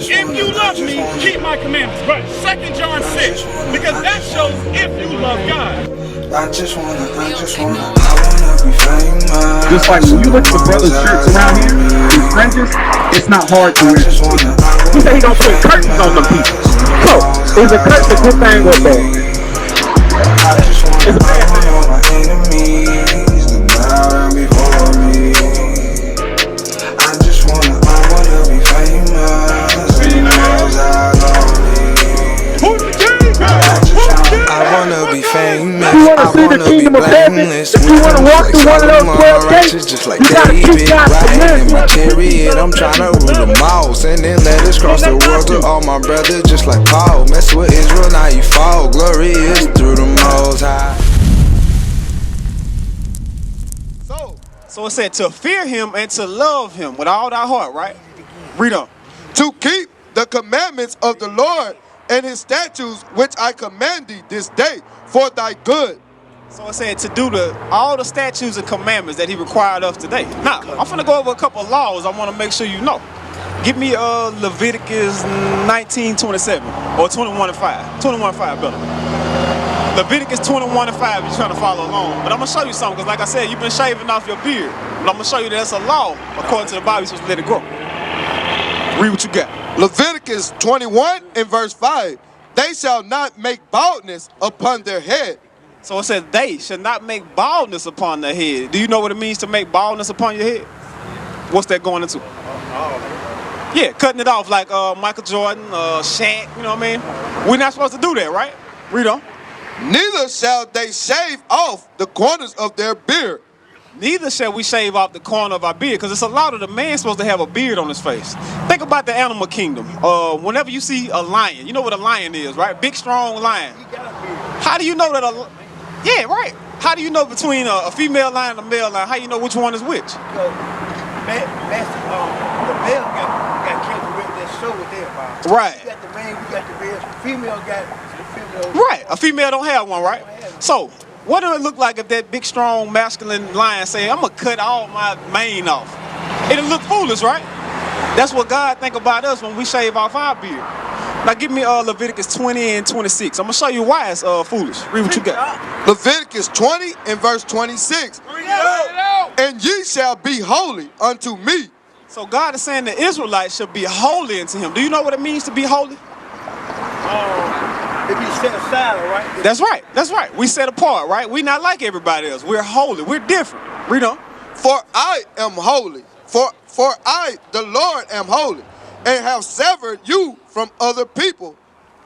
if you love me, keep my commandments. Right. 2 John 6. Because that shows if you love God. I wanna be famous. Just like when you look at the brothers' shirts around here, these fringes, it's not hard to wear. He said he gonna put curtains on them people. So, is a curtain a good thing or bad? It's a bad thing. My enemies, the power before me. I wanna be famous. I wanna be famous. If you want to see the kingdom of heaven, if you want to walk through one of those 12 gates, just like you gotta keep God's in my commandments. chariot, I'm tryna rule them all. Sending letters across the world to all my brothers, just like Paul. Mess with Israel, now you fall. Glory is through the Most High. So it said to fear him and to love him with all thy heart, right? Read on. To keep the commandments of the Lord and his statutes, which I command thee this day for thy good. So it said to do all the statutes and commandments that he required of today. Now, I'm finna go over a couple of laws I want to make sure you know. Give me Leviticus 19:27 or 21:5. 21:5, brother. Leviticus 21:5, you're trying to follow along. But I'm going to show you something, because like I said, you've been shaving off your beard. But I'm going to show you that that's a law. According to the Bible, you're supposed to let it grow. Read what you got. Leviticus 21 and verse 5. They shall not make baldness upon their head. So it says they should not make baldness upon their head. Do you know what it means to make baldness upon your head? What's that going into? Yeah, cutting it off like Michael Jordan, Shaq, you know what I mean? We're not supposed to do that, right? Read on. Neither shall they shave off the corners of their beard. Neither shall we shave off the corner of our beard, because it's a lot of the man supposed to have a beard on his face. Think about the animal kingdom. Whenever you see a lion, you know what a lion is, right? Big, strong lion. How do you know that yeah, right. How do you know between a female lion and a male lion? How do you know which one is which? The male got killed with that show with everybody. Right. You got the man, you got the male. Female got the female. Right. A female don't have one, right? So, what do it look like if that big, strong, masculine lion say, I'm going to cut all my mane off? It'll look foolish, right? That's what God think about us when we shave off our beard. Now give me Leviticus 20 and 26. I'm going to show you why it's foolish. Read what you got. Leviticus 20 and verse 26. And ye shall be holy unto me. So God is saying the Israelites should be holy unto him. Do you know what it means to be holy? They be set aside, right? That's right. That's right. We set apart, right? We're not like everybody else. We're holy. We're different. Read on. For I am holy. For I, the Lord, am holy, and have severed you from other people.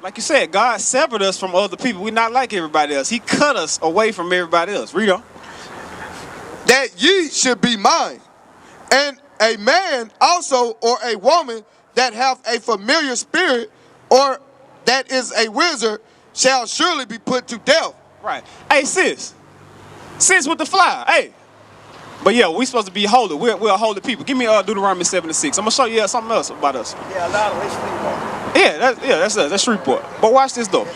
Like you said, God severed us from other people. We're not like everybody else. He cut us away from everybody else. Read on. That ye should be mine. And a man also, or a woman that hath a familiar spirit, or that is a wizard, shall surely be put to death. Right. Hey, sis with the fly. Hey. But yeah, we supposed to be holy. We're a holy people. Give me Deuteronomy 7:6. I'm gonna show you something else about us. Yeah, a lot of Shreveport. Yeah, that's us. That's Shreveport. But watch this though.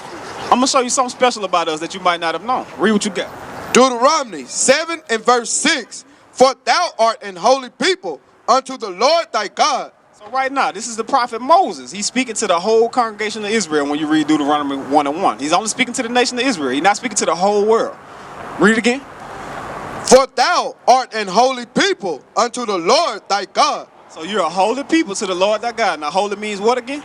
I'm gonna show you something special about us that you might not have known. Read what you got. Deuteronomy 7 and verse 6. For thou art an holy people unto the Lord thy God. So right now, this is the prophet Moses. He's speaking to the whole congregation of Israel when you read Deuteronomy 1 and 1. He's only speaking to the nation of Israel. He's not speaking to the whole world. Read it again. For thou art an holy people unto the Lord thy God. So you're a holy people to the Lord thy God. Now holy means what again?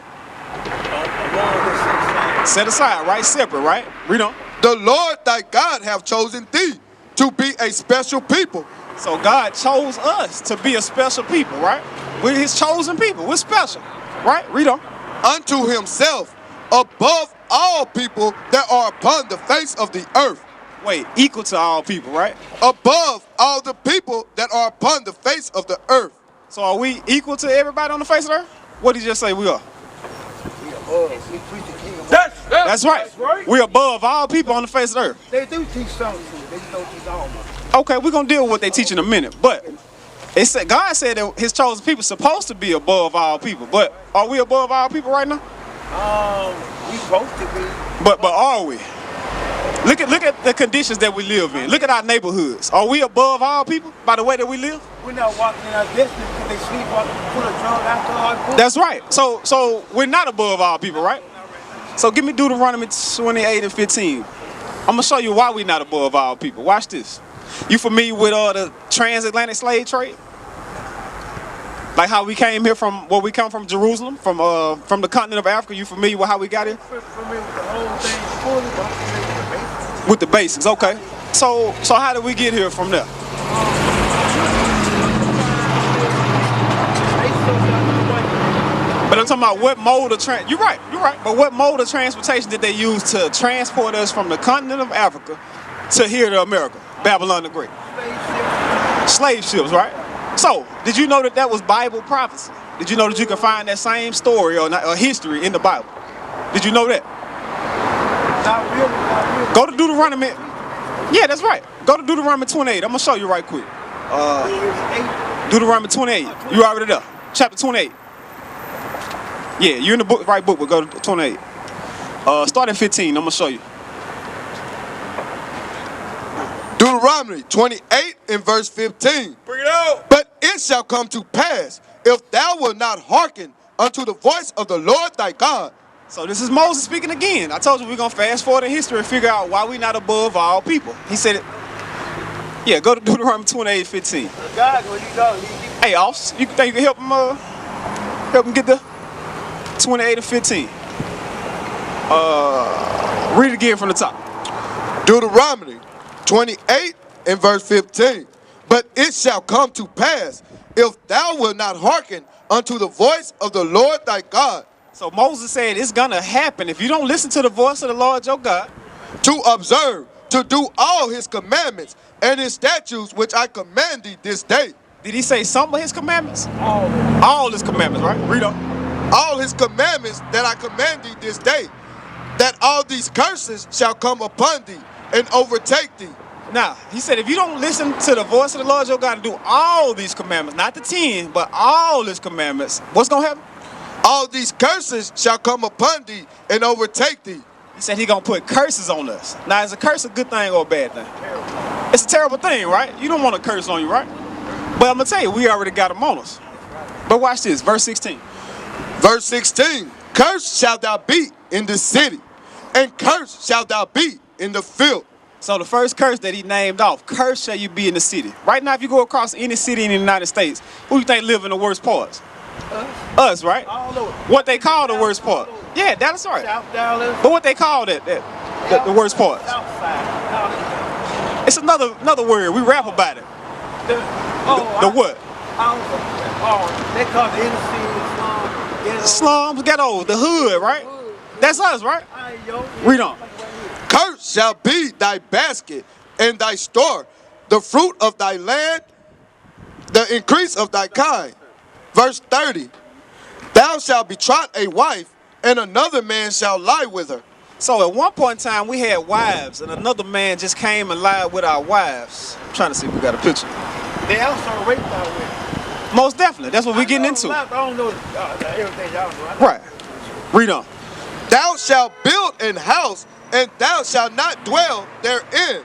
Set aside, right? Separate, right? Read on. The Lord thy God have chosen thee to be a special people. So God chose us to be a special people, right? We're his chosen people. We're special, right? Read on. Unto himself, above all people that are upon the face of the earth. Wait, equal to all people, right? Above all the people that are upon the face of the earth. So are we equal to everybody on the face of the earth? What did you just say we are? We above. We preach the kingdom. That's right. We're above all people on the face of the earth. They do teach something. They don't teach all of us. Okay, we're going to deal with what they teach in a minute. But it said, God said that his chosen people are supposed to be above all people. But are we above all people right now? We supposed to be. But are we? Look at the conditions that we live in. Look at our neighborhoods. Are we above all people by the way that we live? We're not walking in our destiny because they sleepwalking, put a drug alcohol. That's right. So we're not above all people, right? So give me Deuteronomy 28 and 15. I'm gonna show you why we're not above all people. Watch this. You familiar with the transatlantic slave trade? Like how we came here from, where we come from, Jerusalem, from the continent of Africa. You familiar with how we got here? With the basics, okay. So how did we get here from there? But I'm talking about what mode of you're right. But what mode of transportation did they use to transport us from the continent of Africa to here to America, Babylon the Great? Slave ships, right? So, did you know that was Bible prophecy? Did you know that you can find that same story or history in the Bible? Did you know that? Not really. Go to Deuteronomy. Yeah, that's right. Go to Deuteronomy 28. I'm going to show you right quick. Deuteronomy 28. You already there. Chapter 28. Yeah, you're in the book, right book, but go to 28. Start at 15. I'm going to show you. Deuteronomy 28 and verse 15. Bring it out. But it shall come to pass, if thou wilt not hearken unto the voice of the Lord thy God. So this is Moses speaking again. I told you we're going to fast forward in history and figure out why we're not above all people. He said it. Yeah, go to Deuteronomy 28, 15. God, where you go? Hey, Officer, you think you can help him get the 28 and 15? Read it again from the top. Deuteronomy 28 and verse 15. But it shall come to pass, if thou wilt not hearken unto the voice of the Lord thy God. So Moses said it's going to happen if you don't listen to the voice of the Lord your God. To observe, to do all his commandments and his statutes which I command thee this day. Did he say some of his commandments? All his commandments, right? Read on. All his commandments that I command thee this day, that all these curses shall come upon thee and overtake thee. Now, he said if you don't listen to the voice of the Lord your God and do all these commandments, not the 10, but all his commandments, what's going to happen? All these curses shall come upon thee and overtake thee. He said he going to put curses on us. Now, is a curse a good thing or a bad thing? It's a terrible thing, right? You don't want a curse on you, right? But I'm going to tell you, we already got them on us. But watch this, verse 16. Verse 16. Cursed shalt thou be in the city, and cursed shalt thou be in the field. So the first curse that he named off, cursed shall you be in the city. Right now, if you go across any city in the United States, who you think live in the worst parts? Us, right? All over. What they call the worst part. Yeah, that's right. South Dallas. But what they call the worst parts. South side. It's another word. We rap about it. The what? They call the inner city Slums, ghettos, the hood, right? That's us, right? Read on. Cursed shall be thy basket and thy store, the fruit of thy land, the increase of thy kind. Verse 30. Thou shalt betroth a wife, and another man shall lie with her. So at one point in time, we had wives, and another man just came and lied with our wives. I'm trying to see if we got a picture. They also raped our women. Most definitely. That's what we're getting into. I don't know everything y'all know. Right. Read on. Thou shalt build an house, and thou shalt not dwell therein.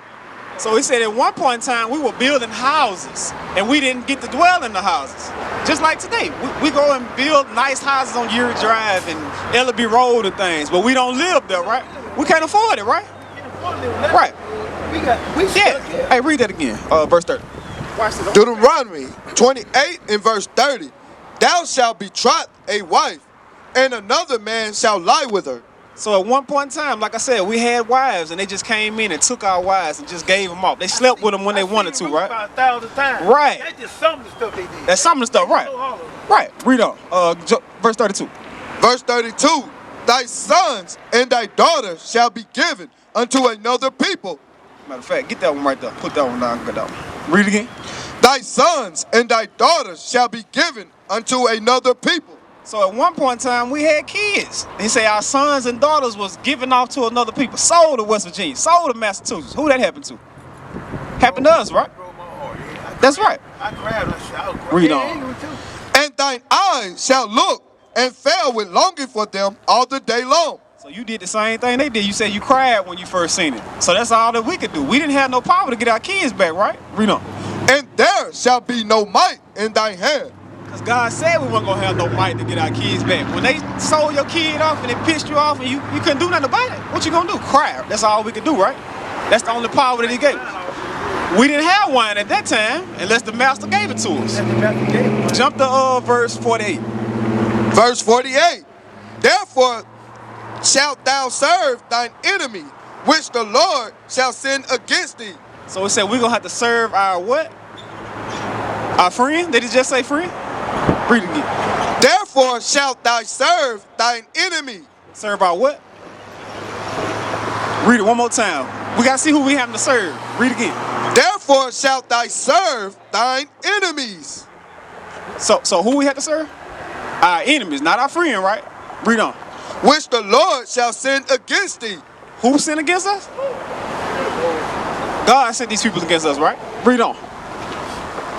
So he said at one point in time, we were building houses, and we didn't get to dwell in the houses. Just like today. We go and build nice houses on Uri Drive and Ellaby Road and things, but we don't live there, right? We can't afford it, right? Right. We Yeah. Hey, read that again. Verse 30. Watch this. Deuteronomy 28 and verse 30. Thou shalt betroth a wife, and another man shall lie with her. So at one point in time, like I said, we had wives, and they just came in and took our wives and just gave them off. They slept with them when they wanted to, right? About 1,000 times. Right. That's just some of the stuff they did. That's some of the stuff, right? Right. Read on. Verse 32. Verse 32. Thy sons and thy daughters shall be given unto another people. Matter of fact, get that one right there. Put that one down. Get that one. Read it again. Thy sons and thy daughters shall be given unto another people. So at one point in time, we had kids. They say our sons and daughters was given off to another people. Sold to West Virginia. Sold to Massachusetts. Who that happened to? Happened to us, right? That's right. I grabbed that shit. Read on. And thine eyes shall look and fail with longing for them all the day long. So you did the same thing they did. You said you cried when you first seen it. So that's all that we could do. We didn't have no power to get our kids back, right? Read on. And there shall be no might in thy hand. Because God said we weren't going to have no might to get our kids back. When they sold your kid off and they pissed you off and you couldn't do nothing about it, what you going to do? Cry. That's all we could do, right? That's the only power that he gave us. We didn't have wine at that time unless the master gave it to us. Jump to verse 48. Verse 48. Therefore shalt thou serve thine enemy, which the Lord shall send against thee. So it said we're going to have to serve our what? Our friend? Did he just say friend? Read it again. Therefore shalt thou serve thine enemy. Serve our what? Read it one more time. We got to see who we having to serve. Read again. Therefore shalt thou serve thine enemies. So who we have to serve? Our enemies, not our friend, right? Read on. Which the Lord shall send against thee. Who sinned against us? God sent these people against us, right? Read on.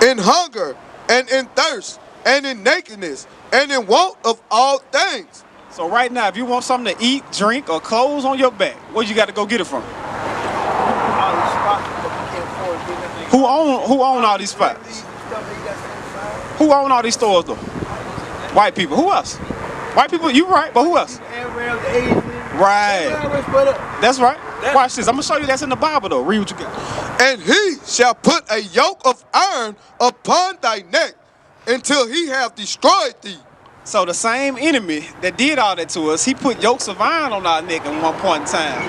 In hunger and in thirst and in nakedness and in want of all things. So right now, if you want something to eat, drink, or clothes on your back, where you got to go get it from? Who own all these spots? Who own all these stores though? White people. Who else? White people, you right, but who else? Right. That's right. Watch this. I'm going to show you that's in the Bible though. Read what you got. And he shall put a yoke of iron upon thy neck until he have destroyed thee. So the same enemy that did all that to us, he put yokes of iron on our neck at one point in time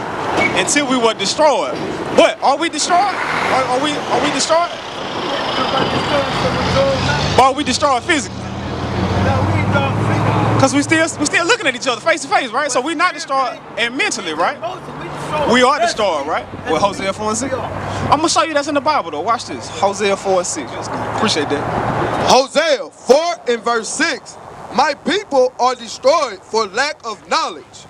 until we were destroyed. But are we destroyed? Are we destroyed? Or are we destroyed physically? Because we still looking at each other face to face, right? So we're not destroyed and mentally, right? We are destroyed, right? With Hosea 4 and 6. I'm going to show you that's in the Bible, though. Watch this. Hosea 4 and 6. Appreciate that. Hosea 4 and verse 6. My people are destroyed for lack of knowledge.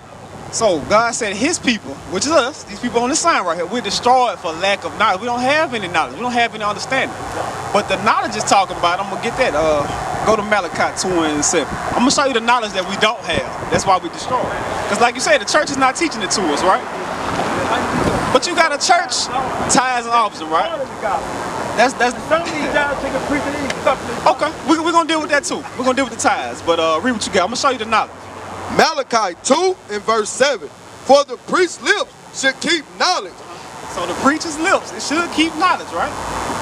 So God said his people, which is us, these people on this sign right here, we're destroyed for lack of knowledge. We don't have any knowledge. We don't have any understanding. But the knowledge is talking about, I'm going to get that. Go to Malachi 2 and 7. I'm going to show you the knowledge that we don't have. That's why we destroyed. Because like you said, the church is not teaching it to us, right? But you got a church, tithes and offerings, right? That's okay. We're gonna deal with that too. We're gonna deal with the tithes. But read what you got. I'm gonna show you the knowledge. Malachi 2 and verse 7. For the priest's lips should keep knowledge. So the preacher's lips, it should keep knowledge, right?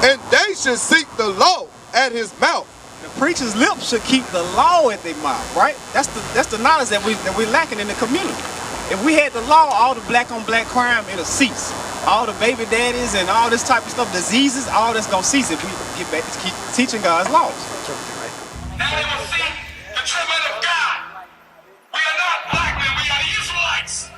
And they should seek the law at his mouth. The preacher's lips should keep the law at their mouth, right? That's the knowledge that we're lacking in the community. If we had the law, all the black on black crime, it'll cease. All the baby daddies and all this type of stuff, diseases, all that's gonna cease if we get back to keep teaching God's laws. Now they will see the true men of God. We are not black men, we are Israelites.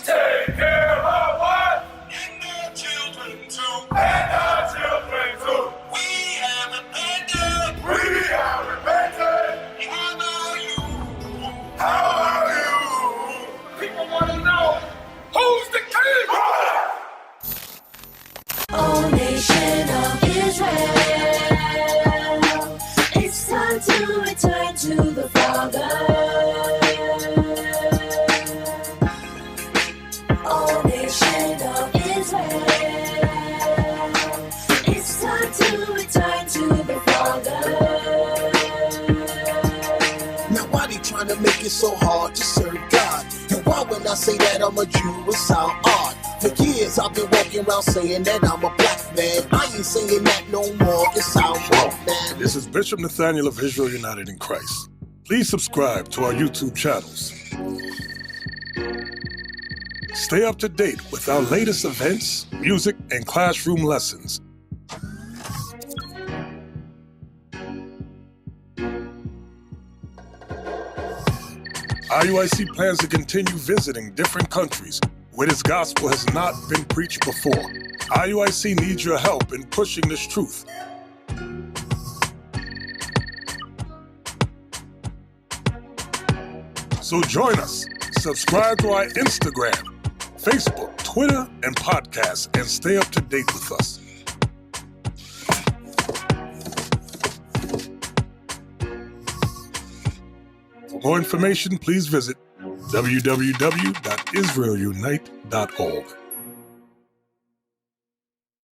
Take care of us. And our children too. And our children too. We have repented. We have repented. How are you? People want to know who's the king. O nation of Israel, it's time to return to the Father. O nation of Israel, it's time to return to the Father. Now why they trying to make it so hard to serve God? And why when I say that I'm a Jew it sound odd? For years I've been walking around saying that I'm a black man. I ain't saying that no more, it sounds wrong, man. This is Bishop Nathaniel of Israel United in Christ. Please subscribe to our YouTube channels. Stay up to date with our latest events, music, and classroom lessons. IUIC plans to continue visiting different countries where this gospel has not been preached before. IUIC needs your help in pushing this truth. So join us. Subscribe to our Instagram, Facebook, Twitter, and podcasts, and stay up to date with us. For more information, please visit www.IsraelUnite.org.